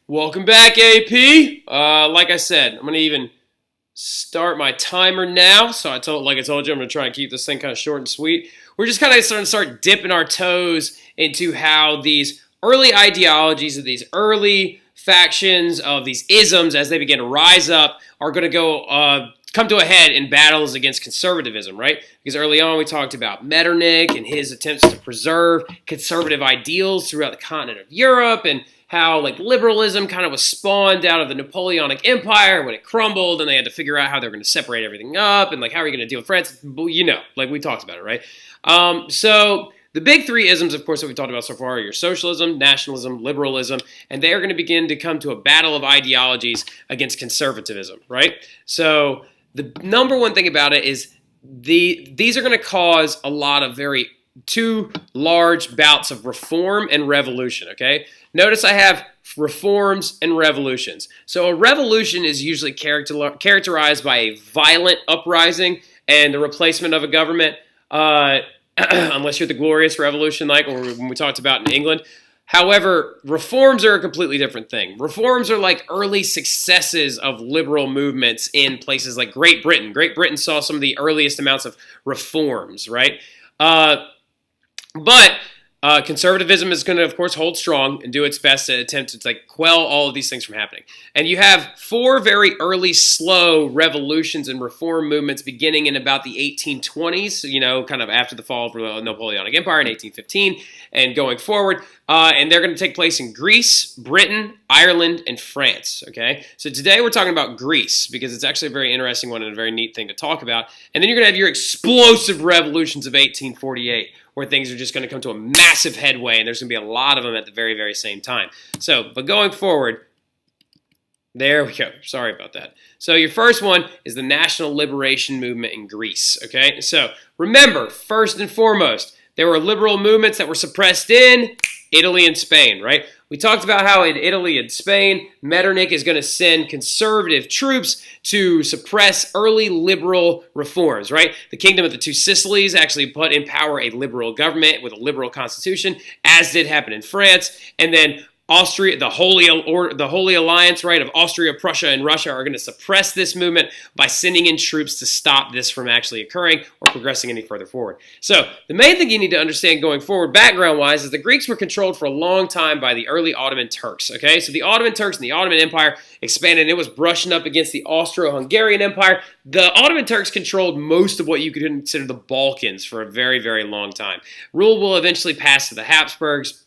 Welcome back, AP. Like I said, I'm gonna even start my timer now. So like I told you, I'm gonna try and keep this thing kind of short and sweet. We're just kind of starting to start dipping our toes into how these early ideologies of these early factions of these isms, as they begin to rise up, are going to come to a head in battles against conservatism, right? Because early on we talked about Metternich and his attempts to preserve conservative ideals throughout the continent of Europe, and how like liberalism kind of was spawned out of the Napoleonic Empire when it crumbled, and they had to figure out how they were going to separate everything up, and like how are you going to deal with France? You know, like we talked about it, right? So the big three isms, of course, that we talked about so far are your socialism, nationalism, liberalism, and they are going to begin to come to a battle of ideologies against conservatism, right? So the number one thing about it is these are going to cause a lot of two large bouts of reform and revolution, okay? Notice I have reforms and revolutions. So a revolution is usually characterized by a violent uprising and the replacement of a government, unless you're the Glorious Revolution, like when we talked about in England. However, reforms are a completely different thing. Reforms are like early successes of liberal movements in places like Great Britain. Great Britain saw some of the earliest amounts of reforms, right? But conservatism is going to, of course, hold strong and do its best to attempt to like quell all of these things from happening. And you have four very early, slow revolutions and reform movements beginning in about the 1820s, you know, kind of after the fall of the Napoleonic Empire in 1815 and going forward. And they're going to take place in Greece, Britain, Ireland, and France, okay? So today we're talking about Greece because it's actually a very interesting one and a very neat thing to talk about. And then you're going to have your explosive revolutions of 1848, where things are just going to come to a massive headway, and there's going to be a lot of them at the very, very same time. So, but going forward, there we go. Sorry about that. So your first one is the National Liberation Movement in Greece, okay? So remember, first and foremost, there were liberal movements that were suppressed in Italy and Spain, right? We talked about how in Italy and Spain, Metternich is going to send conservative troops to suppress early liberal reforms, right? The Kingdom of the Two Sicilies actually put in power a liberal government with a liberal constitution, as did happen in France. And then Austria, the Holy Alliance, right, of Austria, Prussia, and Russia are going to suppress this movement by sending in troops to stop this from actually occurring or progressing any further forward. So the main thing you need to understand going forward, background-wise, is the Greeks were controlled for a long time by the early Ottoman Turks, okay? So the Ottoman Turks and the Ottoman Empire expanded, and it was brushing up against the Austro-Hungarian Empire. The Ottoman Turks controlled most of what you could consider the Balkans for a very, very long time. Rule will eventually pass to the Habsburgs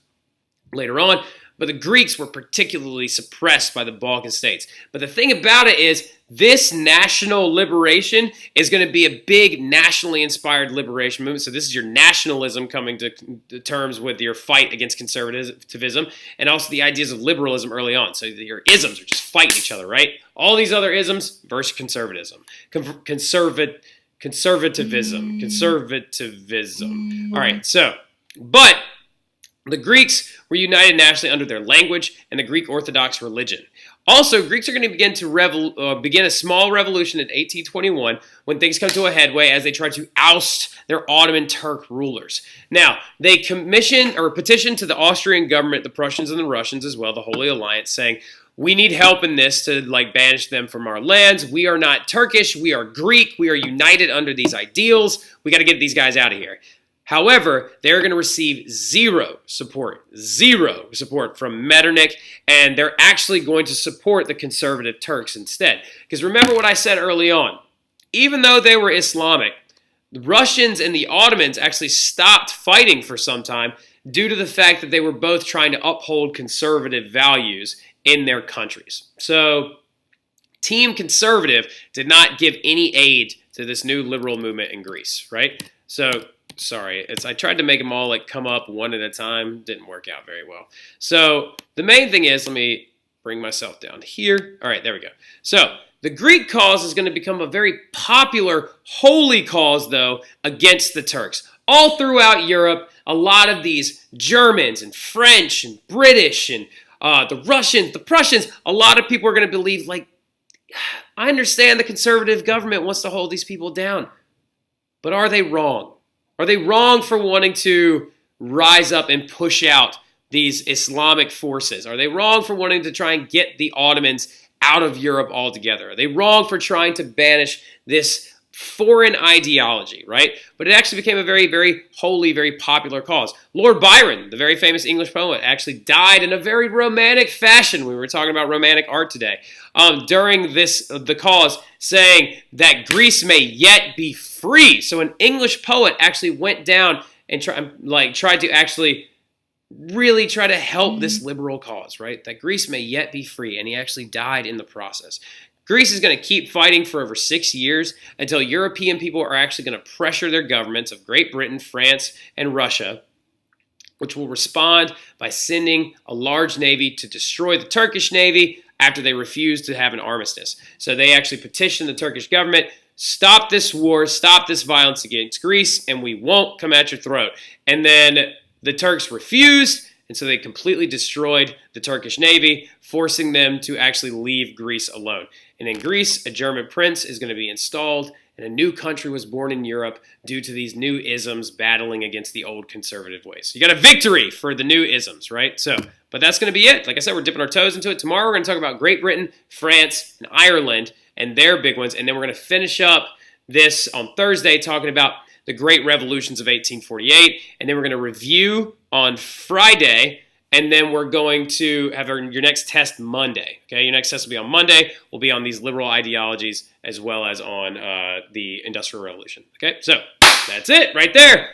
later on, but the Greeks were particularly suppressed by the Balkan states. But the thing about it is, this national liberation is going to be a big nationally inspired liberation movement. So this is your nationalism coming to terms with your fight against conservatism, and also the ideas of liberalism early on. So your isms are just fighting each other, right? All these other isms versus conservatism. Conservatism. All right, so, but the Greeks were united nationally under their language and the Greek Orthodox religion. Also, Greeks are going to begin begin a small revolution in 1821 when things come to a headway as they try to oust their Ottoman Turk rulers. Now, they petitioned to the Austrian government, the Prussians and the Russians as well, the Holy Alliance, saying, we need help in this to like banish them from our lands. We are not Turkish. We are Greek. We are united under these ideals. We got to get these guys out of here. However, they're going to receive zero support from Metternich, and they're actually going to support the conservative Turks instead. Because remember what I said early on. Even though they were Islamic, the Russians and the Ottomans actually stopped fighting for some time due to the fact that they were both trying to uphold conservative values in their countries. So, Team Conservative did not give any aid to this new liberal movement in Greece, right? So, sorry, I tried to make them all like come up one at a time. Didn't work out very well. So the main thing is, let me bring myself down here. All right, there we go. So the Greek cause is going to become a very popular, holy cause, though, against the Turks. All throughout Europe, a lot of these Germans and French and British and the Russians, the Prussians, a lot of people are going to believe, like, I understand the conservative government wants to hold these people down, but are they wrong? Are they wrong for wanting to rise up and push out these Islamic forces? Are they wrong for wanting to try and get the Ottomans out of Europe altogether? Are they wrong for trying to banish this foreign ideology, right? But it actually became a very, very holy, very popular cause. Lord Byron, the very famous English poet, actually died in a very romantic fashion. We were talking about romantic art today. During the cause, saying that Greece may yet be free. So an English poet actually went down and tried to actually really try to help this liberal cause, right? That Greece may yet be free, and he actually died in the process. Greece is going to keep fighting for over 6 years until European people are actually going to pressure their governments of Great Britain, France, and Russia, which will respond by sending a large navy to destroy the Turkish navy after they refuse to have an armistice. So they actually petitioned the Turkish government, stop this war, stop this violence against Greece, and we won't come at your throat. And then the Turks refused, and so they completely destroyed the Turkish navy, forcing them to actually leave Greece alone. And in Greece, a German prince is going to be installed, and a new country was born in Europe due to these new isms battling against the old conservative ways. So you got a victory for the new isms, right? But that's going to be it. Like I said, we're dipping our toes into it. Tomorrow we're going to talk about Great Britain, France, and Ireland, and their big ones. And then we're going to finish up this on Thursday talking about the Great Revolutions of 1848. And then we're going to review on Friday. And then we're going to have your next test Monday. Okay, your next test will be on Monday. We'll be on these liberal ideologies as well as on the Industrial Revolution. Okay, so that's it right there.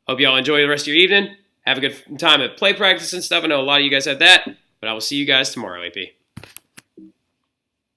Hope y'all enjoy the rest of your evening. Have a good time at play practice and stuff. I know a lot of you guys had that, but I will see you guys tomorrow, AP.